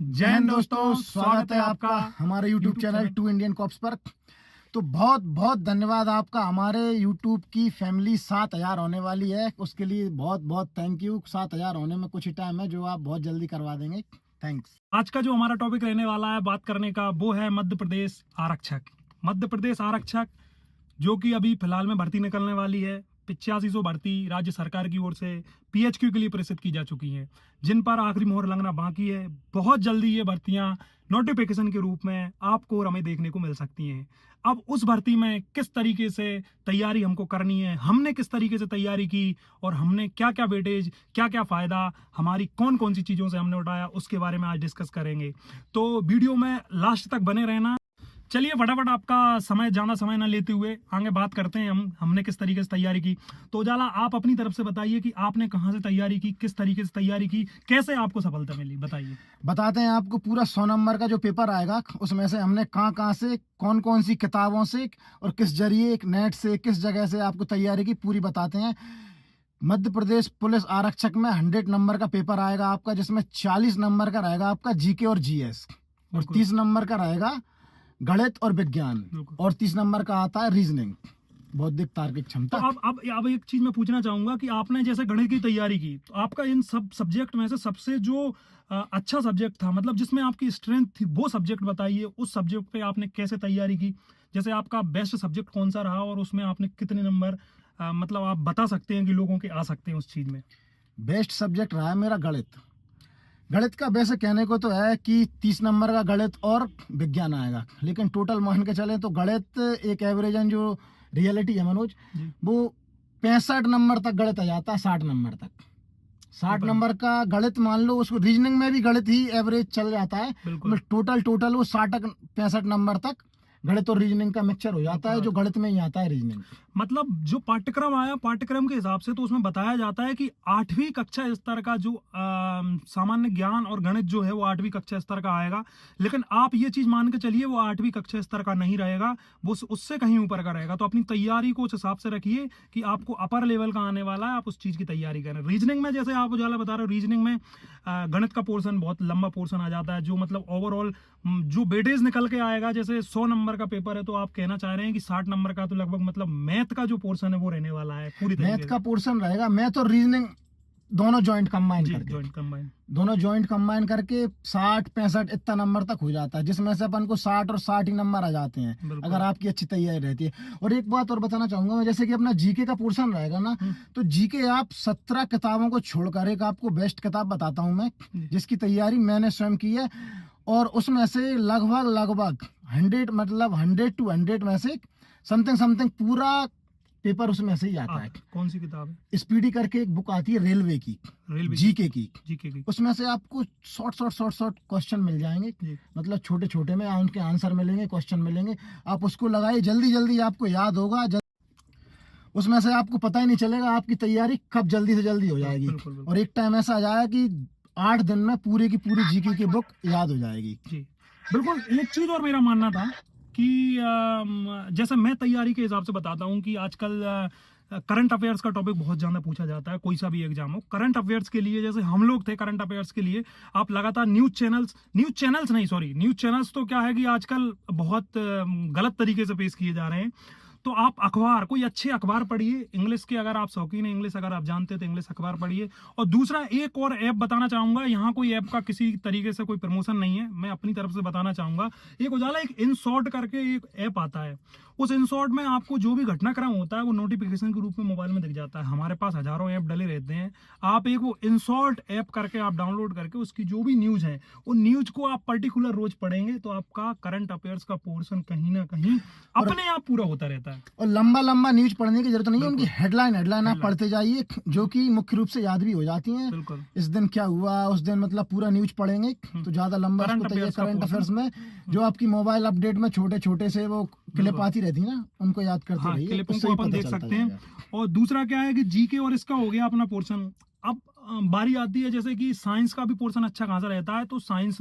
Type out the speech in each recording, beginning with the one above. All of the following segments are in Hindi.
जय हिंद दोस्तों, स्वागत है आपका हमारे YouTube channel to Indian cops पर। तो बहुत बहुत धन्यवाद आपका। हमारे YouTube की फैमिली 7000 होने वाली है, उसके लिए बहुत बहुत थैंक यू। 7000 होने में कुछ ही टाइम है, जो आप बहुत जल्दी करवा देंगे। थैंक्स। आज का जो हमारा टॉपिक रहने वाला है बात करने का, वो है मध्य प्रदेश आरक्षक। मध्य प्रदेश आरक्षक जो कि अभी फिलहाल में भर्ती निकलने वाली है। 8500 भर्ती राज्य सरकार की ओर से PHQ के लिए प्रेषित की जा चुकी हैं, जिन पर आखिरी मोहर लगना बाकी है। बहुत जल्दी ये भर्तियां नोटिफिकेशन के रूप में आपको और हमें देखने को मिल सकती हैं। अब उस भर्ती में किस तरीके से तैयारी हमको करनी है, हमने किस तरीके से तैयारी की और हमने क्या क्या वेटेज, क्या क्या फायदा, हमारी कौन कौन सी चीजों से हमने उठाया, उसके बारे में आज डिस्कस करेंगे। तो वीडियो में लास्ट तक बने रहना। चलिए फटाफट आपका ज्यादा समय ना लेते हुए आगे बात करते हैं हमने किस तरीके से तैयारी की। तो उजाला, आप अपनी तरफ से बताइए कि आपने कहां से तैयारी की, किस तरीके से तैयारी की, कैसे आपको सफलता मिली, बताइए। बताते हैं आपको। पूरा 100 नंबर का जो पेपर आएगा, उसमें से हमने कहाँ से, कौन कौन सी किताबों से और किस जरिए, नेट से, किस जगह से आपको तैयारी की, पूरी बताते हैं। मध्य प्रदेश पुलिस आरक्षक में 100 नंबर का पेपर आएगा आपका, जिसमें 40 नंबर का रहेगा आपका GK और GS, और 30 नंबर का रहेगा गणित और विज्ञान, और 30 नंबर का आता है रीजनिंग, बौद्धिक तार्किक क्षमता। तो अब एक चीज मैं पूछना चाहूंगा कि आपने जैसे गणित की तैयारी की, तो आपका इन सब सब्जेक्ट में से सबसे जो अच्छा सब्जेक्ट था, मतलब जिसमें आपकी स्ट्रेंथ थी, वो सब्जेक्ट बताइए। उस सब्जेक्ट पे आपने कैसे तैयारी की, जैसे आपका बेस्ट सब्जेक्ट कौन सा रहा और उसमें आपने कितने नंबर मतलब आप बता सकते हैं कि लोगों के आ सकते हैं उस चीज में। बेस्ट सब्जेक्ट रहा है मेरा गणित। गणित का वैसे कहने को तो है कि 30 नंबर का गणित और विज्ञान आएगा, लेकिन टोटल मान के चले तो गणित एक एवरेज जो रियलिटी है मनोज, वो 65 नंबर तक गणित आ जाता है। 60 नंबर तक, 60 नंबर का गणित मान लो। उसको रीजनिंग में भी गणित ही एवरेज चल जाता है, टोटल वो 65 नंबर तक गणित और रीजनिंग का मिक्सचर हो जाता है, जो गणित में ही आता है रीजनिंग। मतलब जो पाठ्यक्रम आया, पाठ्यक्रम के हिसाब से तो उसमें बताया जाता है कि 8वीं कक्षा स्तर का जो सामान्य ज्ञान और गणित जो है वो 8वीं कक्षा स्तर का आएगा। लेकिन आप ये चीज मान के चलिए वो 8वीं कक्षा स्तर का नहीं रहेगा, वो उससे कहीं ऊपर का रहेगा। तो अपनी तैयारी को उस हिसाब से रखिए कि आपको अपर लेवल का आने वाला है, आप उस चीज की तैयारी करें। रीजनिंग में जैसे आप उजाला बता रहे हो, रीजनिंग में गणित का पोर्शन बहुत लंबा पोर्शन आ जाता है, जो मतलब ओवरऑल जो वेटेज निकल के आएगा। जैसे 100 नंबर का पेपर है, तो आप कहना चाह रहे हैं कि 60 नंबर का तो लगभग मतलब मैथ का जो पोर्शन है वो रहने वाला है पूरी तरीके से। मैथ का पोर्शन रहेगा, मैथ और रीजनिंग दोनों जॉइंट कंबाइन करके 60-65 इतना नंबर तक हो जाता है, जिसमें से अपन को 60 और 60 ही नंबर आ जाते हैं, अगर आपकी अच्छी तैयारी रहती है। और एक बात और बताना चाहूंगा मैं, जैसे कि अपना GK का पोर्शन रहेगा ना, तो GK आप 17 किताबों को छोड़कर एक आपको बेस्ट किताब बताता हूँ मैं, जिसकी तैयारी मैंने स्वयं की है। और उसमें से लगभग 100 to 100 में से समथिंग पूरा पेपर उसमें से ही आता है। कौन सी किताब है? स्पीडी करके एक बुक आती है रेलवे की, GK की। उसमें से आपको शॉर्ट क्वेश्चन मिल जाएंगे, मतलब छोटे में उनके आंसर मिलेंगे, क्वेश्चन मिलेंगे। आप उसको लगाइए, जल्दी आपको याद होगा। उसमें से आपको पता ही नहीं चलेगा आपकी तैयारी कब जल्दी से जल्दी हो जाएगी। और एक टाइम ऐसा आ जाएगा कि 8 दिन में पूरी की पूरी GK की बुक याद हो जाएगी। बिल्कुल। एक चीज और मेरा मानना था कि जैसे मैं तैयारी के हिसाब से बताता हूँ कि आजकल करंट अफेयर्स का टॉपिक बहुत ज्यादा पूछा जाता है, कोई सा भी एग्जाम हो। करंट अफेयर्स के लिए जैसे हम लोग थे, करंट अफेयर्स के लिए आप लगातार न्यूज चैनल्स तो क्या है कि आजकल बहुत गलत तरीके से पेश किए जा रहे हैं। तो आप अखबार, कोई अच्छे अखबार पढ़िए इंग्लिश के, अगर आप शौकीन हैं इंग्लिश, अगर आप जानते हैं तो इंग्लिश अखबार पढ़िए। और दूसरा एक और ऐप बताना चाहूंगा, यहाँ कोई ऐप का किसी तरीके से कोई प्रमोशन नहीं है, मैं अपनी तरफ से बताना चाहूंगा। एक उजाला, एक इन शॉर्ट करके एक ऐप आता है, उस इन शॉर्ट में आपको जो भी घटनाक्रम होता है वो नोटिफिकेशन के रूप में मोबाइल में दिख जाता है। हमारे पास हजारों ऐप डले रहते हैं, आप एक वो इन शॉर्ट ऐप करके आप डाउनलोड करके उसकी जो भी न्यूज है, उन न्यूज को आप पर्टिकुलर रोज पढ़ेंगे तो आपका करंट अफेयर्स का पोर्शन कहीं ना कहीं अपने आप पूरा होता रहता है। और लंबा न्यूज पढ़ने की जरूरत नहीं है, उनकी हेडलाइन आप पढ़ते जाइए, जो कि मुख्य रूप से याद भी हो जाती हैं। इस दिन क्या हुआ, उस दिन मतलब पूरा न्यूज पढ़ेंगे तो ज्यादा लंबा करंट अफेयर्स में जो आपकी मोबाइल अपडेट में छोटे से वो क्लिप आती रहती है ना, उनको याद करते रहिए, क्लिपों को अपन देख सकते हैं। और दूसरा क्या है कि GK और इसका हो गया अपना पोर्शन। अब बारी आती है जैसे कि साइंस का भी पोर्शन अच्छा खासा रहता है, तो साइंस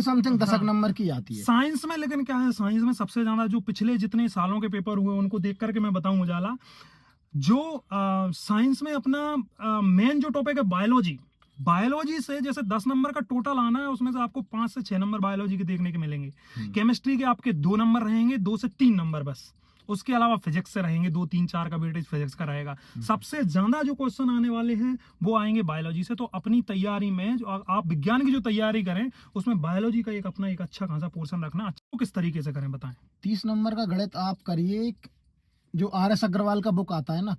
समथिंग 10 नंबर की आती है साइंस में। लेकिन क्या है, साइंस में सबसे ज्यादा जो पिछले जितने सालों के पेपर हुए उनको देख करके मैं बताऊं उजाला, जो साइंस में अपना मेन जो टॉपिक है बायोलॉजी से जैसे 10 नंबर का टोटल आना है, उसमें से आपको 5 से 6 नंबर बायोलॉजी के देखने के मिलेंगे। केमिस्ट्री के आपके 2 नंबर रहेंगे, 2 से 3 नंबर बस। उसके अलावा फिजिक्स से रहेंगे 2, 3, 4 का वेटेज फिजिक्स का रहेगा। सबसे ज्यादा जो क्वेश्चन आने वाले हैं वो आएंगे बायोलॉजी से। तो अपनी तैयारी में जो आप विज्ञान की जो तैयारी करें, उसमें बायोलॉजी का अपना एक अच्छा खासा पोर्शन रखना। अच्छा, किस तरीके से करें बताएं। 30 नंबर का गणित आप करिए, जो RS अग्रवाल का बुक आता है ना,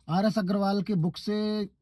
RS अग्रवाल के बुक से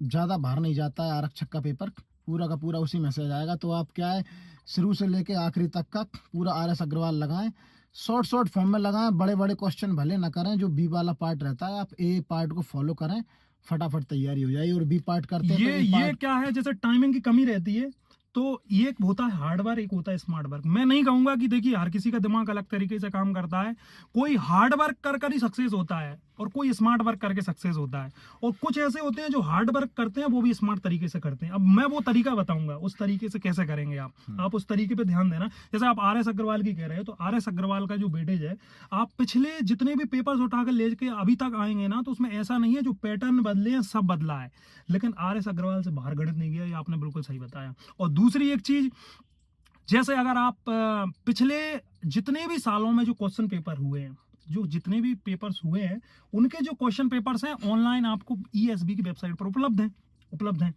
ज़्यादा बाहर नहीं जाता है आरक्षक का पेपर, पूरा का पूरा उसी में से जाएगा। तो आप क्या है, शुरू से लेके आखिरी तक का पूरा RS अग्रवाल लगाएं, शॉर्ट फॉर्म में लगाएं, बड़े बड़े क्वेश्चन भले ना करें। जो बी वाला पार्ट रहता है, आप ए पार्ट को फॉलो करें, फटाफट तैयारी हो जाएगी। और बी पार्ट करते हैं ये क्या है, जैसे टाइमिंग की कमी रहती है, तो ये एक होता है हार्ड वर्क, एक होता है स्मार्ट वर्क। मैं नहीं कहूंगा कि देखिए हर किसी का दिमाग अलग तरीके से काम करता है। कोई हार्ड वर्क कर ही सक्सेस होता है और कोई स्मार्ट वर्क करके सक्सेस होता है। और कुछ ऐसे होते हैं जो हार्ड वर्क करते हैं, वो भी स्मार्ट तरीके से करते हैं। अब मैं वो तरीका बताऊंगा, उस तरीके से कैसे करेंगे आप उस तरीके पे ध्यान देना। जैसे आप RS अग्रवाल की कह रहे हो, तो RS अग्रवाल का जो वेटेज है, आप पिछले जितने भी पेपर्स उठाकर लेके अभी तक आएंगे ना, तो उसमें ऐसा नहीं है जो पैटर्न बदले हैं सब बदला है। लेकिन RS अग्रवाल से बाहर गणित नहीं गया, ये आपने बिल्कुल सही बताया। और दूसरी एक चीज, जैसे अगर आप पिछले जितने भी सालों में जो क्वेश्चन पेपर हुए हैं, जो जितने भी पेपर्स हुए हैं, उनके जो क्वेश्चन पेपर्स हैं ऑनलाइन आपको ESB की वेबसाइट पर उपलब्ध हैं।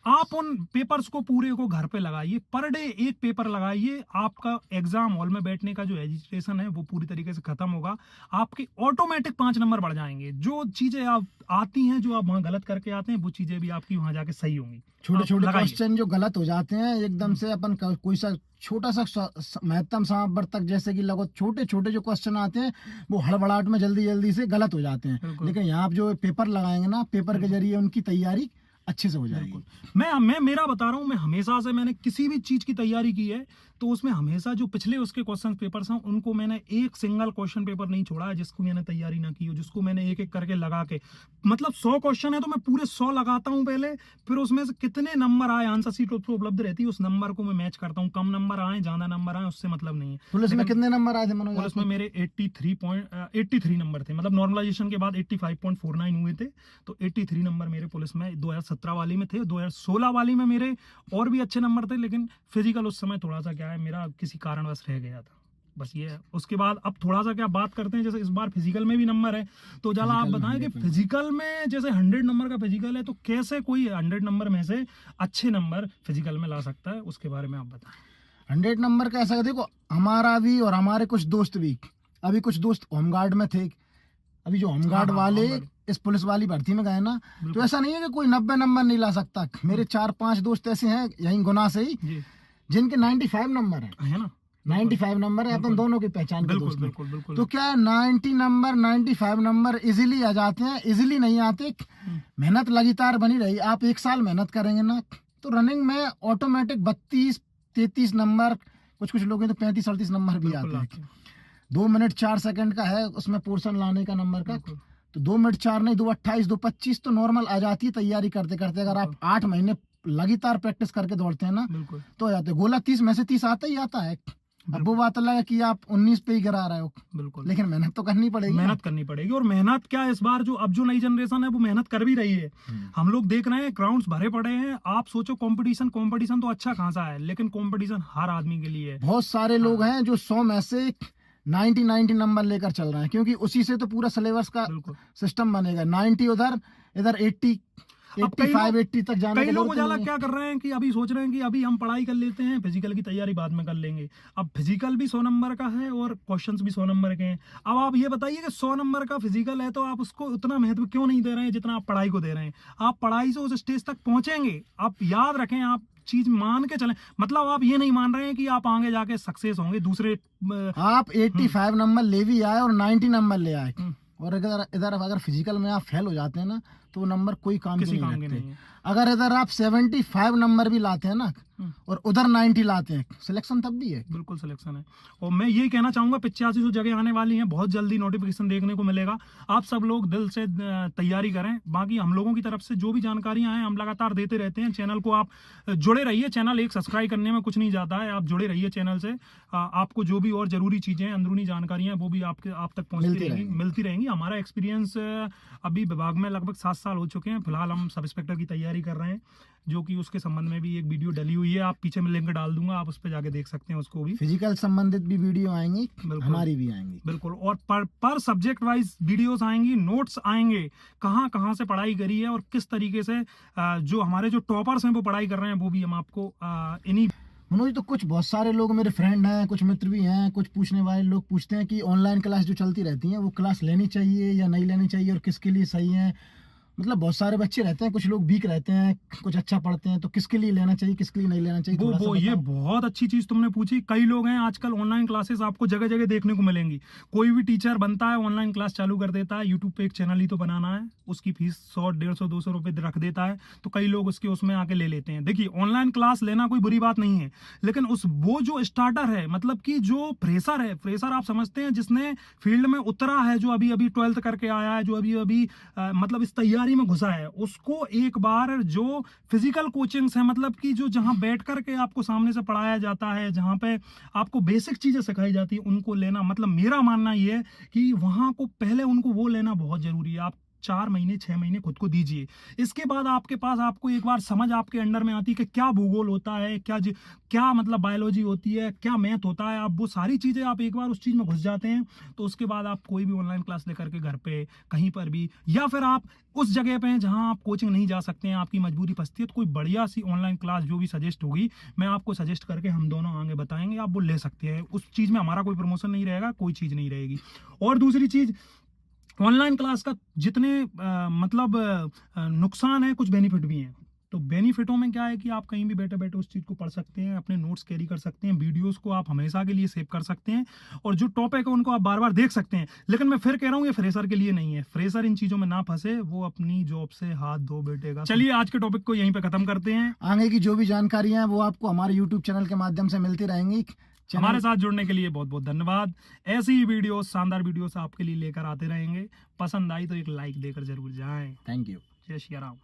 आप उन पेपर्स को पूरे को घर पे लगाइए, पर डे एक पेपर लगाइए। आपका एग्जाम हॉल में बैठने का जो एजिटेशन है वो पूरी तरीके से खत्म होगा। आपके ऑटोमेटिक 5 नंबर बढ़ जाएंगे। जो चीजें आप आती हैं, जो आप वहां गलत करके आते हैं, वो चीजें भी आपकी वहां जाके सही होंगी। छोटे छोटे क्वेश्चन जो गलत हो जाते हैं एकदम से, अपन कोई सा छोटा सा महत्तम समावर तक, जैसे कि लगभग छोटे छोटे जो क्वेश्चन आते हैं, वो हड़बड़ाहट में जल्दी से गलत हो जाते हैं। लेकिन यहाँ आप जो पेपर लगाएंगे ना, पेपर के जरिए उनकी तैयारी अच्छे से हो जाएगी। मैं मेरा बता रहा हूँ, मैं हमेशा से मैंने किसी भी चीज की तैयारी की है, तो उसमें हमेशा जो पिछले उसके क्वेश्चन पेपर्स हैं, उनको मैंने एक सिंगल क्वेश्चन पेपर नहीं छोड़ा है जिसको मैंने तैयारी ना की हो, जिसको मैंने एक एक करके लगा के, मतलब 100 क्वेश्चन है तो मैं पूरे 100 लगाता हूँ पहले, फिर उसमें से कितने नंबर आए, आंसर शीट उपलब्ध रहती है, उस नंबर को मैं मैच करता हूँ। कम नंबर आए, ज्यादा नंबर आए, उससे मतलब नहीं है। पुलिस में कितने नंबर आए थे मनोज? पुलिस में मेरे 83 नंबर थे, मतलब नॉर्मलाइजेशन के बाद 85.49 हुए थे, तो 83 नंबर मेरे पुलिस में 2017 वाली में थे। 2016 वाली में मेरे और भी अच्छे नंबर थे, लेकिन फिजिकल उस समय थोड़ा सा क्या है, मेरा किसी कारणवश रह गया था, बस ये है। उसके बाद अब थोड़ा सा क्या बात करते हैं, जैसे इस बार फिजिकल में भी नंबर है, तो जरा आप बताएं कि फिजिकल में जैसे 100 नंबर का फिजिकल है, तो कैसे कोई 100 नंबर में से अच्छे नंबर फिजिकल में ला सकता है, उसके बारे में आप बताएं। 100 नंबर का ऐसा, देखो हमारा भी और हमारे कुछ दोस्त भी, अभी कुछ दोस्त होमगार्ड में थे, अभी जो होमगार्ड वाले इस पुलिस वाली भर्ती में गए ना, तो ऐसा नहीं है कि कोई 90 नंबर नहीं ला सकता। मेरे 4-5 दोस्त ऐसे हैं यहीं गुना से ही, जिनके 95 नंबर है ना, 95 नंबर है। अपन दोनों की पहचान के दोस्त हैं। तो क्या है, 90 नंबर 95 नंबर इजीली आ जाते हैं, इजीली नहीं आते। मेहनत लगातार बनी रही, आप 1 साल मेहनत करेंगे ना, तो रनिंग में ऑटोमेटिक 32-33 नंबर, कुछ लोगों तो 35-38 नंबर भी आते हैं। 2 मिनट 4 सेकंड का है उसमें पोर्शन लाने का नंबर का, तो 2 मिनट 4 नहीं, 2:28, 2:25 तो नॉर्मल आ जाती है तैयारी करते करते। अगर आप 8 महीने लगातार प्रैक्टिस करके दौड़ते हैं ना, तो आ जाते हैं। गोला 30 में से 30 आता ही आता है। अब वो बात अलग है कि आप 19 पे ही गिरा रहे हो, बिल्कुल, लेकिन मेहनत तो करनी पड़ेगी, मेहनत करनी पड़ेगी। और मेहनत क्या, इस बार जो अब जो नई जनरेशन है वो मेहनत कर भी रही है। हम लोग देख रहे हैं ग्राउंड्स भरे पड़े हैं। आप सोचो कंपटीशन तो अच्छा खासा है, लेकिन कंपटीशन हर आदमी के लिए है। बहुत सारे लोग हैं जो 100 में से 90 नंबर लेकर चल रहे हैं, क्योंकि उसी से तो पूरा सिलेबस का सिस्टम बनेगा। 90 उधर, इधर 80 तक जाना। कई लोग उजाला क्या कर रहे हैं कि अभी सोच रहे हैं कि अभी हम पढ़ाई कर लेते हैं, फिजिकल की तैयारी बाद में कर लेंगे। अब फिजिकल भी 100 नंबर का है और क्वेश्चंस भी 100 नंबर के हैं। अब आप ये बताइए कि 100 नंबर का फिजिकल है, तो आप उसको उतना महत्व क्यों नहीं दे रहे हैं जितना आप पढ़ाई को दे रहे हैं। आप पढ़ाई से उस स्टेज तक पहुंचेंगे। आप याद रखें, आप चीज मान के चलें, मतलब आप ये नहीं मान रहे हैं कि आप आगे जाके सक्सेस होंगे। दूसरे आप 85 नंबर ले भी आए और 90 नंबर ले आए, और इधर अगर फिजिकल में आप फेल हो जाते हैं ना, तो वो नंबर कोई काम के नहीं लगते। अगर इधर आप 75 नंबर भी लाते हैं ना और उधर 90 लाते हैं, सिलेक्शन तब भी है, बिल्कुल सिलेक्शन है। और मैं ये कहना चाहूंगा 8500 जगह आने वाली हैं, बहुत जल्दी नोटिफिकेशन देखने को मिलेगा। आप सब लोग दिल से तैयारी करें। बाकी हम लोगों की तरफ से जो भी जानकारियां हैं हम लगातार देते रहते हैं। चैनल को आप जुड़े रहिए, चैनल एक सब्सक्राइब करने में कुछ नहीं जाता है, आप जुड़े रहिए चैनल से। आपको जो भी और जरूरी चीजें, अंदरूनी जानकारियां, वो भी आप तक मिलती रहेंगी। हमारा एक्सपीरियंस अभी विभाग में लगभग 7 साल हो चुके हैं। फिलहाल हम सब इंस्पेक्टर की तैयारी कर रहे हैं, जो कि उसके संबंध में भी एक वीडियो डली हुई है, आप पीछे में लिंक डाल दूंगा, आप उस पर जाके देख सकते हैं उसको भी। फिजिकल संबंधित भी वीडियो आएंगी, बिल्कुल। हमारी भी आएंगी। बिल्कुल, और पर सब्जेक्ट वाइज वीडियोस आएंगी, नोट्स आएंगे, कहाँ कहाँ से पढ़ाई करी है और किस तरीके से जो हमारे जो टॉपर्स हैं वो पढ़ाई कर रहे हैं, वो भी हम आपको इन्हीं। मनोज, तो कुछ बहुत सारे लोग मेरे फ्रेंड हैं, कुछ मित्र भी हैं, कुछ पूछने वाले लोग पूछते हैं कि ऑनलाइन क्लास जो चलती रहती हैं वो क्लास लेनी चाहिए या नहीं लेनी चाहिए और किसके लिए सही है। मतलब बहुत सारे बच्चे रहते हैं, कुछ लोग वीक रहते हैं, कुछ अच्छा पढ़ते हैं, तो किसके लिए लेना चाहिए, किसके लिए नहीं लेना चाहिए, थोड़ा सा वो ये बताओ। बहुत अच्छी चीज तुमने पूछी। कई लोग हैं आजकल, ऑनलाइन क्लासेस आपको जगह जगह देखने को मिलेंगी। कोई भी टीचर बनता है, ऑनलाइन क्लास चालू कर देता है, यूट्यूब पे एक चैनल ही तो बनाना है, उसकी फीस 100, 150, 200 रुपए रख देता है, तो कई लोग उसके उसमें आके ले लेते हैं। देखिए, ऑनलाइन क्लास लेना कोई बुरी बात नहीं है, लेकिन वो जो स्टार्टर है, मतलब कि जो फ्रेशर है, फ्रेशर आप समझते हैं जिसने फील्ड में उतरा है, जो अभी अभी 12th करके आया है, जो अभी अभी मतलब इस तैयारी में घुसा है, उसको एक बार जो फिजिकल कोचिंग्स है, मतलब कि जो जहां बैठ करके आपको सामने से पढ़ाया जाता है, जहां पे आपको बेसिक चीजें सिखाई जाती है, उनको लेना, मतलब मेरा मानना ये है कि वहां को पहले उनको वो लेना बहुत जरूरी है। आप 4 महीने 6 महीने खुद को दीजिए, इसके बाद आपके पास आपको एक बार समझ आपके अंडर में आती है कि क्या भूगोल होता है, क्या मतलब बायोलॉजी होती है, क्या मैथ होता है। आप वो सारी चीजें आप एक बार उस चीज में घुस जाते हैं, तो उसके बाद आप कोई भी ऑनलाइन क्लास लेकर के घर पे कहीं पर भी, या फिर आप उस जगह पे हैं जहां आप कोचिंग नहीं जा सकते हैं, आपकी मजबूरी फंसती है, तो कोई बढ़िया सी ऑनलाइन क्लास जो भी सजेस्ट होगी, मैं आपको सजेस्ट करके हम दोनों आगे बताएंगे, आप वो ले सकते हैं। उस चीज में हमारा कोई प्रमोशन नहीं रहेगा, कोई चीज नहीं रहेगी। और दूसरी चीज, ऑनलाइन क्लास का जितने मतलब नुकसान है, कुछ बेनिफिट भी हैं। तो बेनिफिटों में क्या है कि आप कहीं भी बैठे बैठे उस चीज को पढ़ सकते हैं, अपने नोट्स कैरी कर सकते हैं, वीडियोस को आप हमेशा के लिए सेव कर सकते हैं, और जो टॉपिक है उनको आप बार बार देख सकते हैं। लेकिन मैं फिर कह रहा हूँ, ये फ्रेशर के लिए नहीं है, फ्रेशर इन चीजों में ना फंसे, वो अपनी जॉब से हाथ धो बैठेगा। चलिए, आज के टॉपिक को यहीं पे खत्म करते हैं। आगे की जो भी जानकारियां हैं वो आपको हमारे यूट्यूब चैनल के माध्यम से मिलती रहेंगी। हमारे साथ जुड़ने के लिए बहुत बहुत धन्यवाद। ऐसी ही वीडियोस, शानदार वीडियोस आपके लिए लेकर आते रहेंगे। पसंद आई तो एक लाइक देकर जरूर जाएं। Thank you. जय श्री राम।